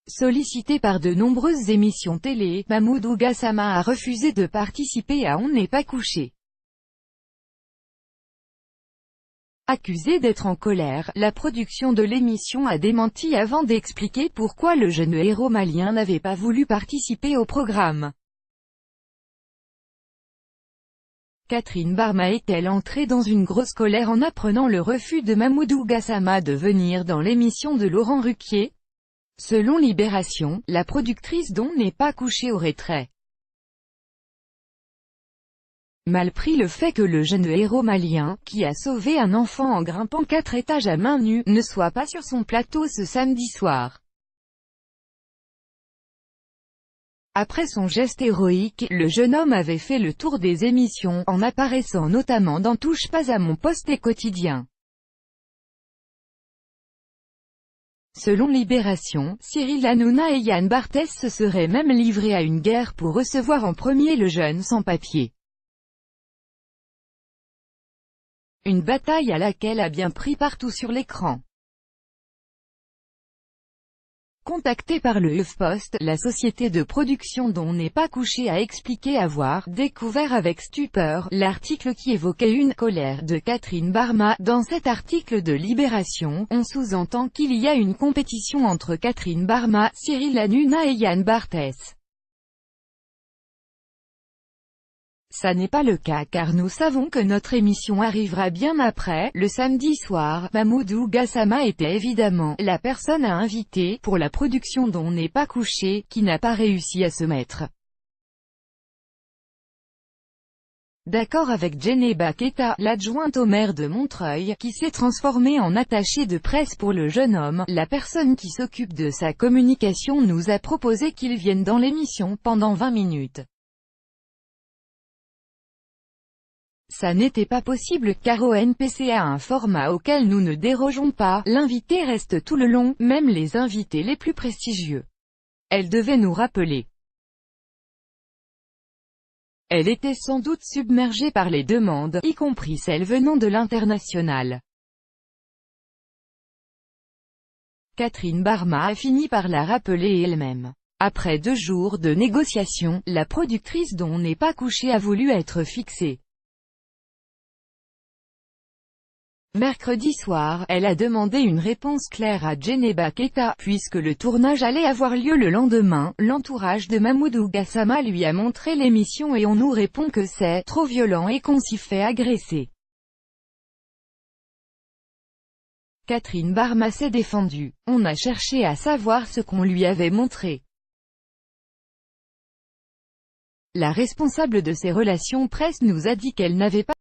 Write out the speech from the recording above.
Sollicité par de nombreuses émissions télé, Mahmoudou Gassama a refusé de participer à On n'est pas couché. Accusé d'être en colère, la production de l'émission a démenti avant d'expliquer pourquoi le jeune héros malien n'avait pas voulu participer au programme. Catherine Barma est-elle entrée dans une grosse colère en apprenant le refus de Mahmoudou Gassama de venir dans l'émission de Laurent Ruquier? Selon Libération, la productrice d'On n'est pas couché aurait très mal pris le fait que le jeune héros malien, qui a sauvé un enfant en grimpant 4 étages à main nue, ne soit pas sur son plateau ce samedi soir. Après son geste héroïque, le jeune homme avait fait le tour des émissions, en apparaissant notamment dans Touche pas à mon poste et Quotidien. Selon Libération, Cyril Hanouna et Yann Barthès se seraient même livrés à une guerre pour recevoir en premier le jeune sans-papier. Une bataille à laquelle a bien pris partout sur l'écran. Contacté par le HuffPost, la société de production d'On n'est pas couché a expliqué avoir « découvert avec stupeur » l'article qui évoquait une colère de Catherine Barma. Dans cet article de Libération, on sous-entend qu'il y a une compétition entre Catherine Barma, Cyril Hanouna et Yann Barthès. Ça n'est pas le cas car nous savons que notre émission arrivera bien après. Le samedi soir, Mahmoudou Gassama était évidemment la personne à inviter, pour la production d'On n'est pas couché, qui n'a pas réussi à se mettre d'accord avec Djeneba Keita, l'adjointe au maire de Montreuil, qui s'est transformée en attachée de presse pour le jeune homme. La personne qui s'occupe de sa communication nous a proposé qu'il vienne dans l'émission pendant 20 minutes. Ça n'était pas possible car ONPC a un format auquel nous ne dérogeons pas, l'invité reste tout le long, même les invités les plus prestigieux. Elle devait nous rappeler. Elle était sans doute submergée par les demandes, y compris celles venant de l'international. Catherine Barma a fini par la rappeler elle-même. Après 2 jours de négociations, la productrice d'On n'est pas couché a voulu être fixée. Mercredi soir, elle a demandé une réponse claire à Djeneba Keita, puisque le tournage allait avoir lieu le lendemain. L'entourage de Mahmoudou Gassama lui a montré l'émission et on nous répond que c'est trop violent et qu'on s'y fait agresser. Catherine Barma s'est défendue. On a cherché à savoir ce qu'on lui avait montré. La responsable de ses relations presse nous a dit qu'elle n'avait pas